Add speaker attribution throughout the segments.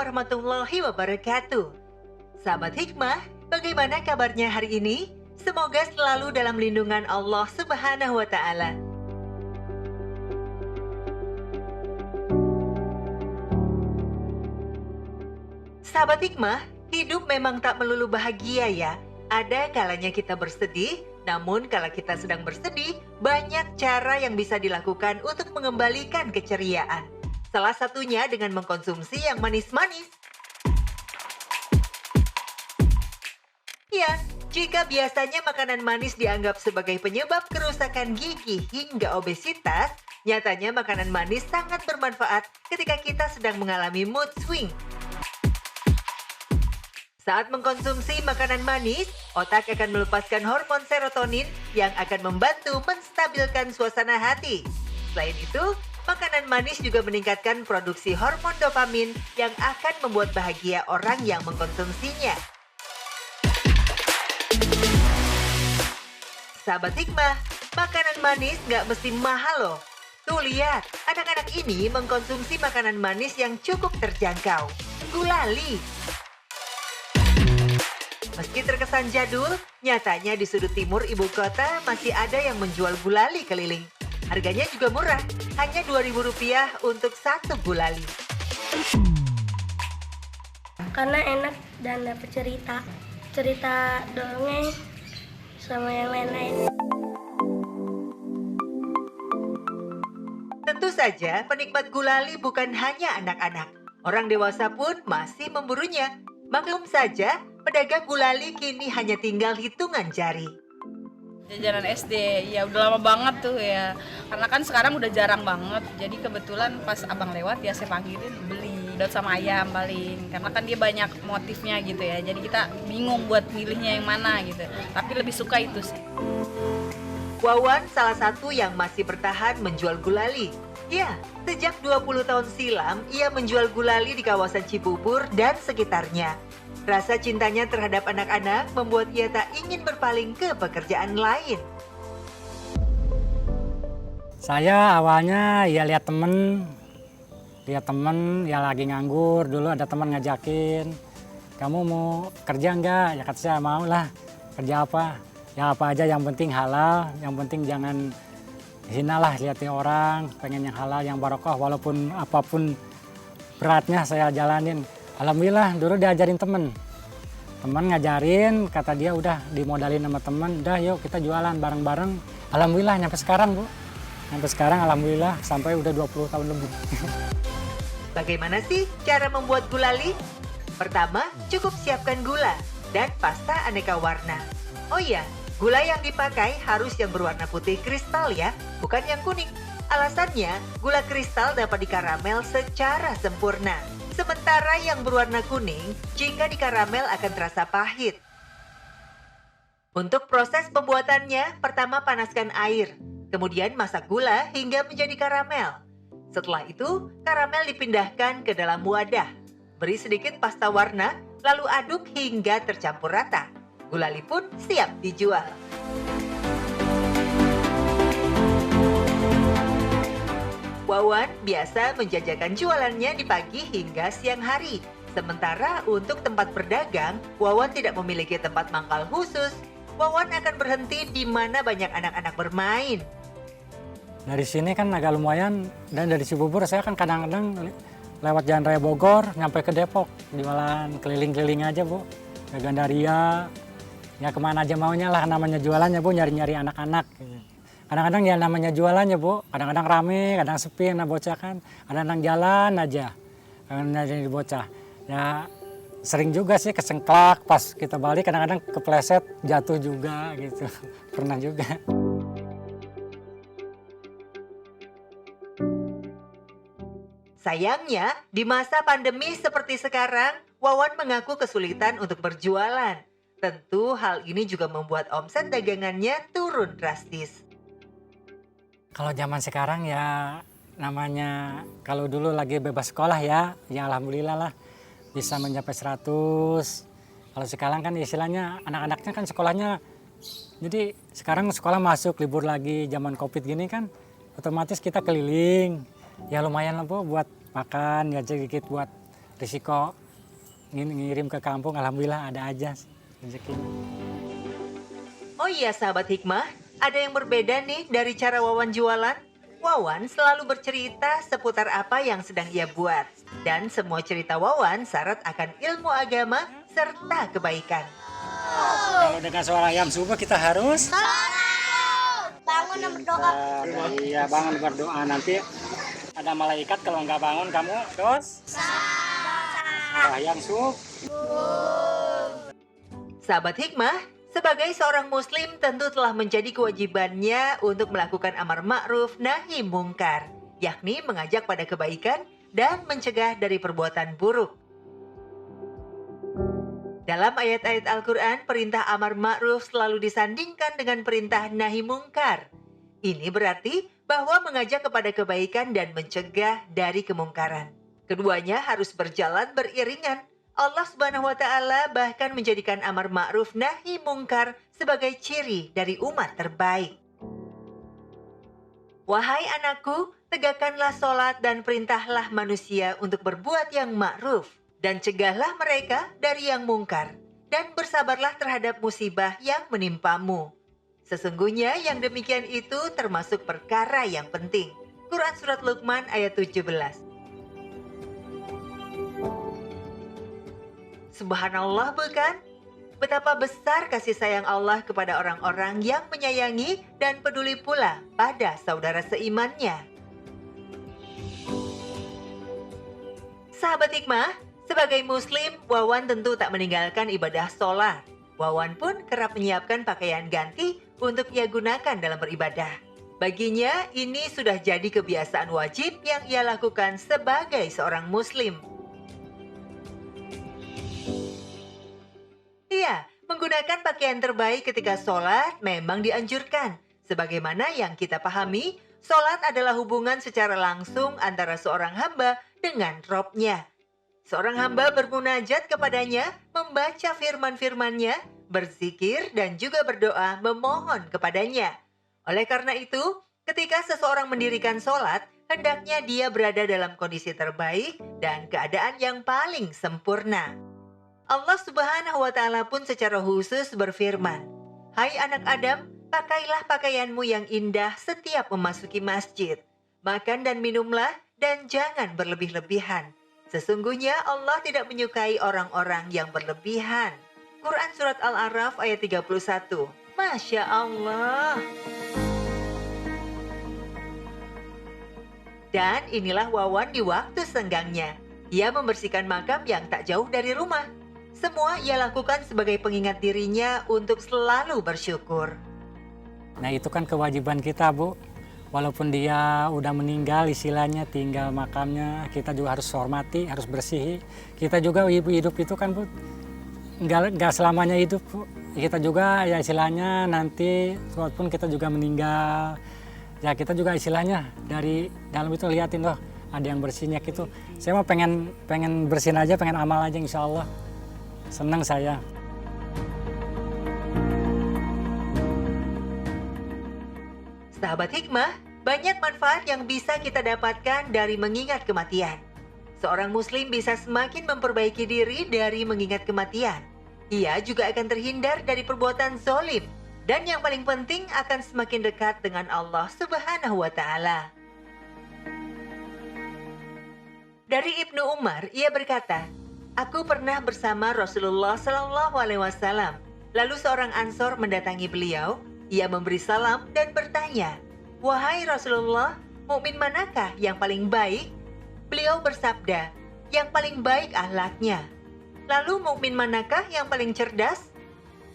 Speaker 1: warahmatullahi wabarakatuh. Sahabat Hikmah, bagaimana kabarnya hari ini? Semoga selalu dalam lindungan Allah Subhanahu wa Ta'ala. Sahabat Hikmah, hidup memang tak melulu bahagia ya. Ada kalanya kita bersedih, namun kalau kita sedang bersedih, banyak cara yang bisa dilakukan untuk mengembalikan keceriaan. Salah satunya dengan mengkonsumsi yang manis-manis. Ya, jika biasanya makanan manis dianggap sebagai penyebab kerusakan gigi hingga obesitas, nyatanya makanan manis sangat bermanfaat ketika kita sedang mengalami mood swing. Saat mengkonsumsi makanan manis, otak akan melepaskan hormon serotonin yang akan membantu menstabilkan suasana hati. Selain itu, makanan manis juga meningkatkan produksi hormon dopamin yang akan membuat bahagia orang yang mengkonsumsinya. Sahabat Hikmah, makanan manis nggak mesti mahal loh. Tuh lihat, anak-anak ini mengkonsumsi makanan manis yang cukup terjangkau. Gulali. Meski terkesan jadul, nyatanya di sudut timur ibu kota masih ada yang menjual gulali keliling. Harganya juga murah, hanya Rp2.000 untuk satu gulali.
Speaker 2: Karena enak dan dapat cerita dongeng sama yang lain-lain.
Speaker 1: Tentu saja penikmat gulali bukan hanya anak-anak. Orang dewasa pun masih memburunya. Maklum saja, pedagang gulali kini hanya tinggal hitungan jari.
Speaker 3: Jajanan SD, ya udah lama banget tuh ya. Karena kan sekarang udah jarang banget. Jadi kebetulan pas abang lewat ya saya panggilin beli dot sama ayam paling. Karena kan dia banyak motifnya gitu ya. Jadi kita bingung buat milihnya yang mana gitu. Tapi lebih suka itu sih.
Speaker 1: Wawan salah satu yang masih bertahan menjual gulali. Ya, sejak 20 tahun silam ia menjual gulali di kawasan Cibubur dan sekitarnya. Rasa cintanya terhadap anak-anak membuat ia tak ingin berpaling ke pekerjaan lain.
Speaker 4: Saya awalnya ya lihat temen ya lagi nganggur, dulu ada teman ngajakin, kamu mau kerja enggak? Ya kata saya mau lah, kerja apa? Ya apa aja yang penting halal, yang penting jangan hina lah lihatin orang, pengen yang halal, yang barokah walaupun apapun beratnya saya jalanin. Alhamdulillah dulu diajarin temen ngajarin, kata dia udah dimodalin sama temen, udah yuk kita jualan bareng-bareng. Alhamdulillah nyampe sekarang Bu, alhamdulillah sampai udah 20 tahun lebih.
Speaker 1: Bagaimana sih cara membuat gulali? Pertama, cukup siapkan gula dan pasta aneka warna. Oh iya, gula yang dipakai harus yang berwarna putih kristal ya, bukan yang kuning. Alasannya, gula kristal dapat dikaramel secara sempurna. Sementara yang berwarna kuning, jika dikaramel akan terasa pahit. Untuk proses pembuatannya, pertama panaskan air, kemudian masak gula hingga menjadi karamel. Setelah itu, karamel dipindahkan ke dalam wadah. Beri sedikit pasta warna, lalu aduk hingga tercampur rata. Gulali pun siap dijual. Wawan biasa menjajakan jualannya di pagi hingga siang hari. Sementara untuk tempat berdagang, Wawan tidak memiliki tempat mangkal khusus. Wawan akan berhenti di mana banyak anak-anak bermain.
Speaker 4: Dari sini kan agak lumayan, dan dari Cibubur saya kan kadang-kadang lewat Jalan Raya Bogor, nyampe ke Depok, jualan keliling-keliling aja Bu, ke Gandaria, ya kemana aja maunya lah namanya jualannya Bu, nyari-nyari anak-anak. Kadang-kadang ya namanya jualannya Bu, kadang-kadang rame, kadang sepi, nah bocah kan, kadang-kadang jalan aja, kadang-kadang jadi bocah. Ya sering juga sih kesengklak, pas kita balik kadang-kadang kepleset, jatuh juga gitu, pernah juga.
Speaker 1: Sayangnya, di masa pandemi seperti sekarang, Wawan mengaku kesulitan untuk berjualan. Tentu hal ini juga membuat omset dagangannya turun drastis.
Speaker 4: Kalau zaman sekarang ya namanya, kalau dulu lagi bebas sekolah ya alhamdulillah lah bisa mencapai 100. Kalau sekarang kan istilahnya anak-anaknya kan sekolahnya, jadi sekarang sekolah masuk libur lagi zaman Covid gini kan, otomatis kita keliling. Ya lumayan lah Bu buat makan, ya sedikit buat risiko ngirim ke kampung, alhamdulillah ada aja rezekinya.
Speaker 1: Oh iya sahabat hikmah, ada yang berbeda nih dari cara Wawan jualan. Wawan selalu bercerita seputar apa yang sedang ia buat. Dan semua cerita Wawan syarat akan ilmu agama serta kebaikan.
Speaker 4: Kalau dengan suara ayam subuh kita harus
Speaker 2: Bangun dan berdoa.
Speaker 4: Iya, bangun berdoa. Nanti ada malaikat kalau nggak bangun kamu terus ayam subuh.
Speaker 1: Sahabat hikmah, sebagai seorang muslim tentu telah menjadi kewajibannya untuk melakukan amar ma'ruf nahi mungkar, yakni mengajak pada kebaikan dan mencegah dari perbuatan buruk. Dalam ayat-ayat Al-Quran, perintah amar ma'ruf selalu disandingkan dengan perintah nahi mungkar. Ini berarti bahwa mengajak kepada kebaikan dan mencegah dari kemungkaran. Keduanya harus berjalan beriringan. Allah Subhanahu wa Ta'ala bahkan menjadikan amar ma'ruf nahi mungkar sebagai ciri dari umat terbaik. Wahai anakku, tegakkanlah sholat dan perintahlah manusia untuk berbuat yang ma'ruf, dan cegahlah mereka dari yang mungkar, dan bersabarlah terhadap musibah yang menimpamu. Sesungguhnya yang demikian itu termasuk perkara yang penting. Quran Surat Luqman ayat 17. Subhanallah bukan? Betapa besar kasih sayang Allah kepada orang-orang yang menyayangi dan peduli pula pada saudara seimannya. Sahabat hikmah, sebagai muslim, Wawan tentu tak meninggalkan ibadah sholat. Wawan pun kerap menyiapkan pakaian ganti untuk ia gunakan dalam beribadah. Baginya, ini sudah jadi kebiasaan wajib yang ia lakukan sebagai seorang muslim. Iya, menggunakan pakaian terbaik ketika sholat memang dianjurkan. Sebagaimana yang kita pahami, sholat adalah hubungan secara langsung antara seorang hamba dengan Robnya. Seorang hamba bermunajat kepadanya, membaca firman-firmannya, berzikir, dan juga berdoa memohon kepadanya. Oleh karena itu, ketika seseorang mendirikan sholat, hendaknya dia berada dalam kondisi terbaik dan keadaan yang paling sempurna. Allah Subhanahu wa Ta'ala pun secara khusus berfirman, "Hai anak Adam, pakailah pakaianmu yang indah setiap memasuki masjid. Makan dan minumlah dan jangan berlebih-lebihan. Sesungguhnya Allah tidak menyukai orang-orang yang berlebihan." Quran Surat Al-A'raf ayat 31. Masya Allah. Dan inilah Wawan di waktu senggangnya. Ia membersihkan makam yang tak jauh dari rumah. Semua ia lakukan sebagai pengingat dirinya untuk selalu bersyukur.
Speaker 4: Nah itu kan kewajiban kita, Bu. Walaupun dia udah meninggal, istilahnya tinggal makamnya, kita juga harus hormati, harus bersihi. Kita juga ibu hidup itu kan, Bu, nggak selamanya hidup, Bu. Kita juga ya istilahnya nanti walaupun kita juga meninggal, ya kita juga istilahnya dari dalam itu liatin, loh ada yang bersihnya gitu. Saya mau pengen bersihin aja, pengen amal aja, insya Allah. Senang saya.
Speaker 1: Sahabat hikmah, banyak manfaat yang bisa kita dapatkan dari mengingat kematian. Seorang muslim bisa semakin memperbaiki diri dari mengingat kematian. Ia juga akan terhindar dari perbuatan zalim. Dan yang paling penting akan semakin dekat dengan Allah Subhanahu wa Ta'ala. Dari Ibnu Umar, ia berkata, "Aku pernah bersama Rasulullah SAW. Lalu seorang Ansor mendatangi beliau. Ia memberi salam dan bertanya, 'Wahai Rasulullah, mukmin manakah yang paling baik?' Beliau bersabda, 'Yang paling baik akhlaknya.' 'Lalu mukmin manakah yang paling cerdas?'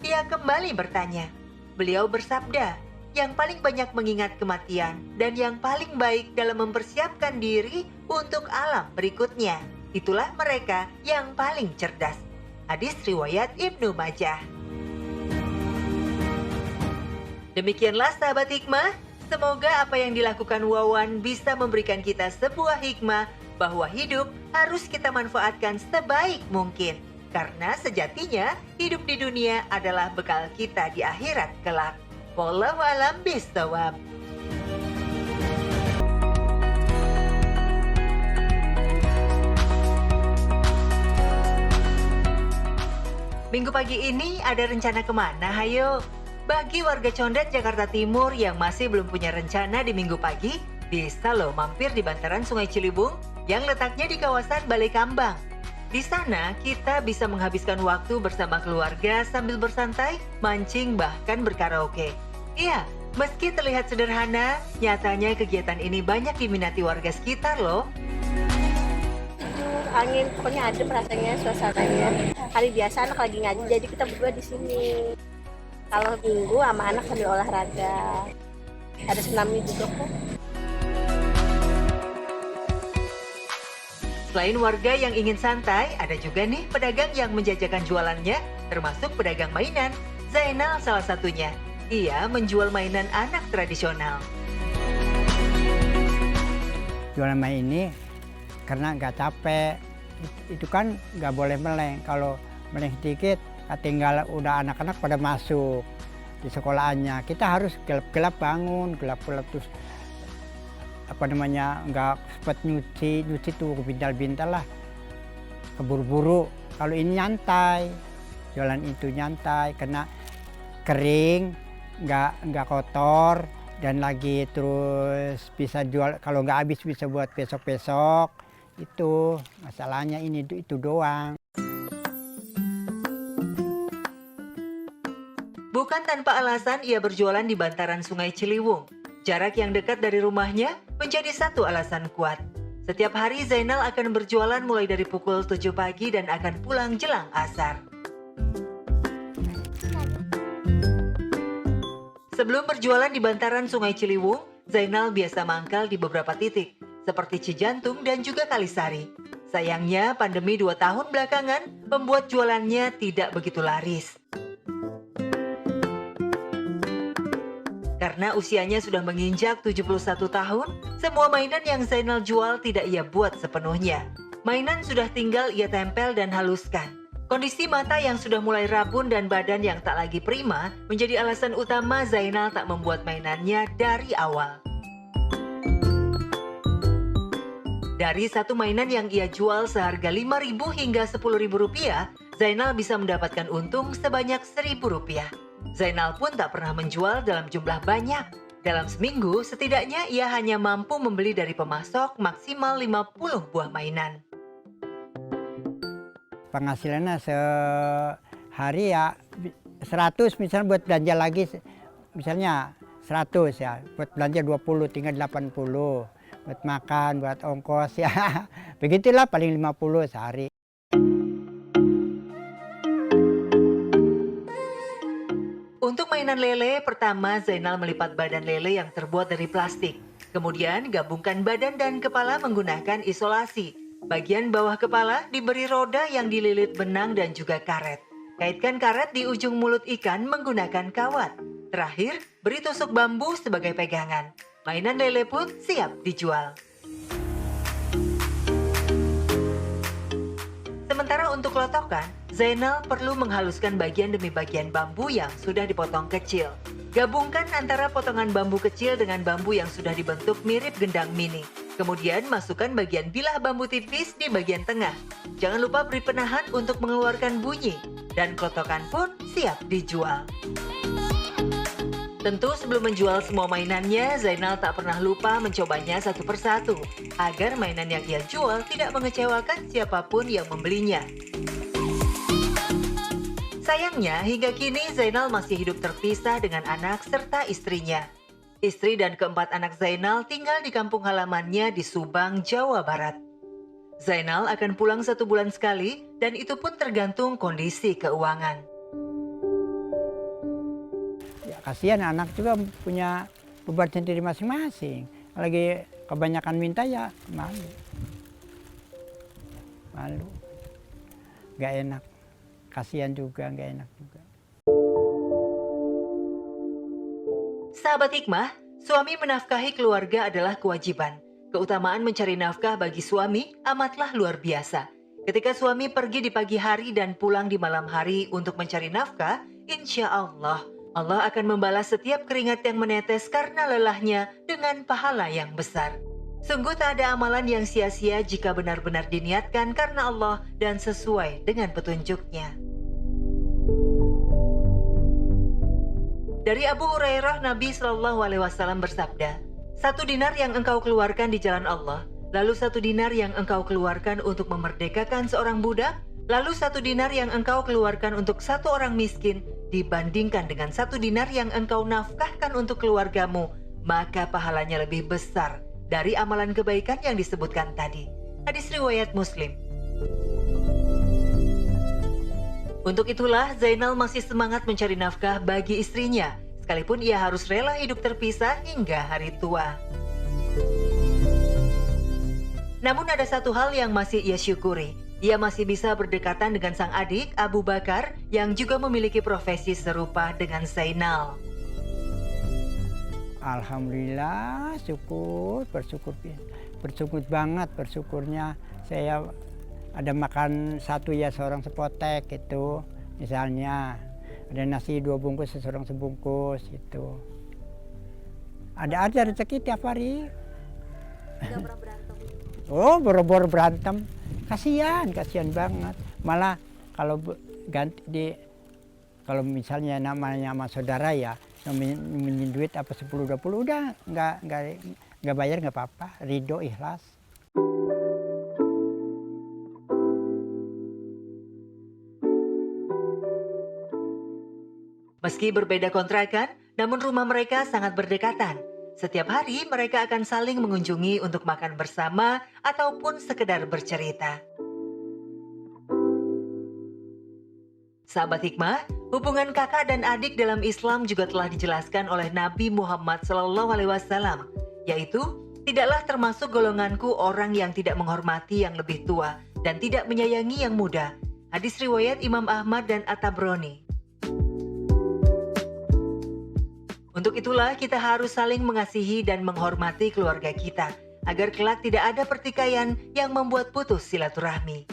Speaker 1: Ia kembali bertanya. Beliau bersabda, 'Yang paling banyak mengingat kematian dan yang paling baik dalam mempersiapkan diri untuk alam berikutnya. Itulah mereka yang paling cerdas.' Hadis riwayat Ibnu Majah. Demikianlah sahabat hikmah, semoga apa yang dilakukan Wawan bisa memberikan kita sebuah hikmah bahwa hidup harus kita manfaatkan sebaik mungkin. Karena sejatinya hidup di dunia adalah bekal kita di akhirat kelak. Wallahu a'lam bishawab. Minggu pagi ini ada rencana kemana, hayo? Bagi warga Condet, Jakarta Timur yang masih belum punya rencana di minggu pagi, bisa loh mampir di bantaran Sungai Ciliwung yang letaknya di kawasan Balai Kambang. Di sana kita bisa menghabiskan waktu bersama keluarga sambil bersantai, mancing, bahkan berkaraoke. Iya, meski terlihat sederhana, nyatanya kegiatan ini banyak diminati warga sekitar loh.
Speaker 2: Angin, pokoknya adem rasanya, suasananya. Hari biasa anak lagi ngaji, jadi kita berdua di sini. Kalau minggu sama anak sambil olahraga. Ada senamnya juga kok.
Speaker 1: Selain warga yang ingin santai, ada juga nih pedagang yang menjajakan jualannya, termasuk pedagang mainan. Zainal salah satunya. Ia menjual mainan anak tradisional.
Speaker 5: Jualan main ini karena nggak capek, itu kan nggak boleh meleng. Kalau meleng sedikit, tinggal udah anak-anak pada masuk di sekolahannya. Kita harus gelap-gelap bangun, gelap-gelap terus nggak sempat nyuci tuh bintal-bintal lah, keburu-buru. Kalau ini nyantai, jualan itu nyantai karena kering, nggak kotor, dan lagi terus bisa jual. Kalau nggak habis bisa buat besok-besok. Itu masalahnya, ini itu doang.
Speaker 1: Bukan tanpa alasan ia berjualan di bantaran Sungai Ciliwung. Jarak yang dekat dari rumahnya menjadi satu alasan kuat. Setiap hari Zainal akan berjualan mulai dari pukul 7 pagi dan akan pulang jelang asar. Sebelum berjualan di bantaran Sungai Ciliwung, Zainal biasa mangkal di beberapa titik, seperti Cijantung dan juga Kalisari. Sayangnya, pandemi 2 tahun belakangan membuat jualannya tidak begitu laris. Karena usianya sudah menginjak 71 tahun, semua mainan yang Zainal jual tidak ia buat sepenuhnya. Mainan sudah tinggal ia tempel dan haluskan. Kondisi mata yang sudah mulai rabun dan badan yang tak lagi prima menjadi alasan utama Zainal tak membuat mainannya dari awal. Dari satu mainan yang ia jual seharga Rp5.000 hingga Rp10.000, Zainal bisa mendapatkan untung sebanyak Rp1.000. Zainal pun tak pernah menjual dalam jumlah banyak. Dalam seminggu, setidaknya ia hanya mampu membeli dari pemasok maksimal 50 buah mainan.
Speaker 5: Penghasilannya sehari ya 100, misalnya buat belanja lagi, misalnya 100 ya, buat belanja 20, tinggal 80. Buat makan, buat ongkos ya, begitulah paling 50 sehari.
Speaker 1: Untuk mainan lele, pertama Zainal melipat badan lele yang terbuat dari plastik. Kemudian gabungkan badan dan kepala menggunakan isolasi. Bagian bawah kepala diberi roda yang dililit benang dan juga karet. Kaitkan karet di ujung mulut ikan menggunakan kawat. Terakhir, beri tusuk bambu sebagai pegangan. Mainan lele pun siap dijual. Sementara untuk lotokan, Zainal perlu menghaluskan bagian demi bagian bambu yang sudah dipotong kecil. Gabungkan antara potongan bambu kecil dengan bambu yang sudah dibentuk mirip gendang mini. Kemudian masukkan bagian bilah bambu tipis di bagian tengah. Jangan lupa beri penahan untuk mengeluarkan bunyi. Dan klotokan pun siap dijual. Tentu sebelum menjual semua mainannya, Zainal tak pernah lupa mencobanya satu persatu, agar mainan yang ia jual tidak mengecewakan siapapun yang membelinya. Sayangnya, hingga kini Zainal masih hidup terpisah dengan anak serta istrinya. Istri dan keempat anak Zainal tinggal di kampung halamannya di Subang, Jawa Barat. Zainal akan pulang 1 bulan sekali, dan itu pun tergantung kondisi keuangan.
Speaker 5: Ya, kasihan anak juga punya beban sendiri masing-masing. Lagi kebanyakan minta ya malu. Malu. Gak enak. Kasihan juga, gak enak juga.
Speaker 1: Sahabat Hikmah, suami menafkahi keluarga adalah kewajiban. Keutamaan mencari nafkah bagi suami amatlah luar biasa. Ketika suami pergi di pagi hari dan pulang di malam hari untuk mencari nafkah, insya Allah akan membalas setiap keringat yang menetes karena lelahnya dengan pahala yang besar. Sungguh tak ada amalan yang sia-sia jika benar-benar diniatkan karena Allah dan sesuai dengan petunjuknya. Dari Abu Hurairah, Nabi Shallallahu Alaihi Wasallam bersabda, 1 dinar yang engkau keluarkan di jalan Allah, lalu 1 dinar yang engkau keluarkan untuk memerdekakan seorang budak, lalu 1 dinar yang engkau keluarkan untuk 1 orang miskin, dibandingkan dengan 1 dinar yang engkau nafkahkan untuk keluargamu, maka pahalanya lebih besar dari amalan kebaikan yang disebutkan tadi. Hadis riwayat Muslim. Untuk itulah Zainal masih semangat mencari nafkah bagi istrinya, sekalipun ia harus rela hidup terpisah hingga hari tua. Namun ada satu hal yang masih ia syukuri. Ia masih bisa berdekatan dengan sang adik Abu Bakar yang juga memiliki profesi serupa dengan Zainal.
Speaker 5: Alhamdulillah, bersyukur banget bersyukurnya. Saya ada makan satu ya seorang sepotek itu, misalnya ada nasi 2 bungkus seorang sebungkus itu. Ada rezeki tiap hari.
Speaker 2: Gak pernah berantem.
Speaker 5: Oh, boro-boro berantem. Kasihan banget. Malah kalau kalau misalnya namanya sama saudara ya, minjem duit apa 10-20 udah nggak bayar nggak apa-apa, ridho ikhlas.
Speaker 1: Meski berbeda kontrakan, namun rumah mereka sangat berdekatan. Setiap hari mereka akan saling mengunjungi untuk makan bersama ataupun sekedar bercerita. Sahabat Hikmah, hubungan kakak dan adik dalam Islam juga telah dijelaskan oleh Nabi Muhammad SAW, yaitu tidaklah termasuk golonganku orang yang tidak menghormati yang lebih tua dan tidak menyayangi yang muda. Hadis riwayat Imam Ahmad dan At-Tabrani. Untuk itulah kita harus saling mengasihi dan menghormati keluarga kita, agar kelak tidak ada pertikaian yang membuat putus silaturahmi.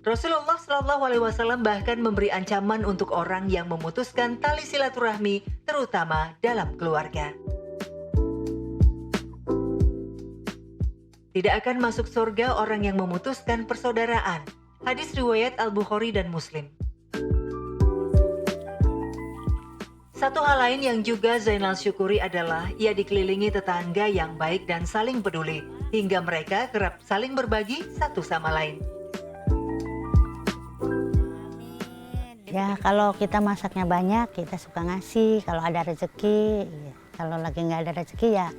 Speaker 1: Rasulullah SAW bahkan memberi ancaman untuk orang yang memutuskan tali silaturahmi, terutama dalam keluarga. Tidak akan masuk surga orang yang memutuskan persaudaraan. Hadis riwayat Al-Bukhari dan Muslim. Satu hal lain yang juga Zainal syukuri adalah ia dikelilingi tetangga yang baik dan saling peduli, hingga mereka kerap saling berbagi satu sama lain.
Speaker 6: Ya kalau kita masaknya banyak, kita suka ngasih. Kalau ada rezeki, kalau lagi nggak ada rezeki ya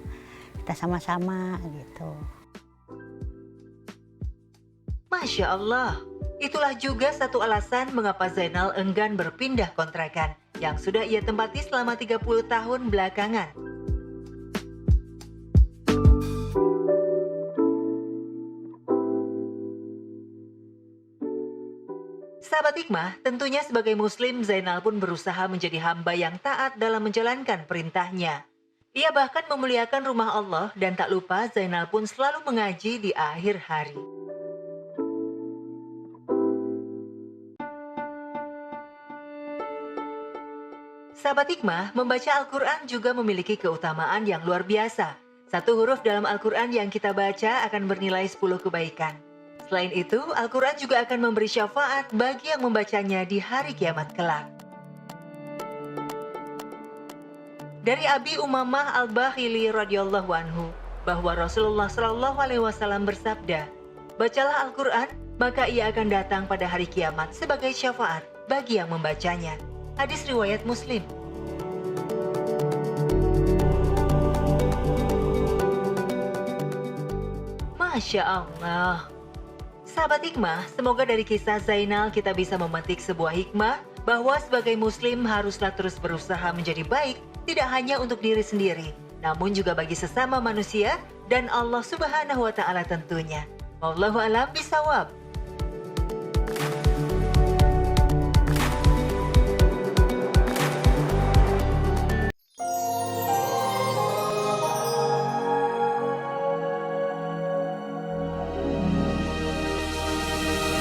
Speaker 6: kita sama-sama gitu.
Speaker 1: Masya Allah, itulah juga satu alasan mengapa Zainal enggan berpindah kontrakan yang sudah ia tempati selama 30 tahun belakangan. Sahabat Hikmah, tentunya sebagai Muslim, Zainal pun berusaha menjadi hamba yang taat dalam menjalankan perintahnya. Ia bahkan memuliakan rumah Allah dan tak lupa Zainal pun selalu mengaji di akhir hari. Sahabat Hikmah, membaca Al-Quran juga memiliki keutamaan yang luar biasa. Satu huruf dalam Al-Quran yang kita baca akan bernilai 10 kebaikan. Selain itu, Al-Quran juga akan memberi syafaat bagi yang membacanya di hari kiamat kelak. Dari Abi Umamah Al-Bahili radhiyallahu anhu, bahwa Rasulullah SAW bersabda, "Bacalah Al-Quran, maka ia akan datang pada hari kiamat sebagai syafaat bagi yang membacanya." Hadis riwayat Muslim. Masya Allah. Sahabat Hikmah, semoga dari kisah Zainal kita bisa memetik sebuah hikmah bahwa sebagai Muslim haruslah terus berusaha menjadi baik, tidak hanya untuk diri sendiri, namun juga bagi sesama manusia dan Allah Subhanahu wa Ta'ala tentunya. Wallahu a'lam bishawab.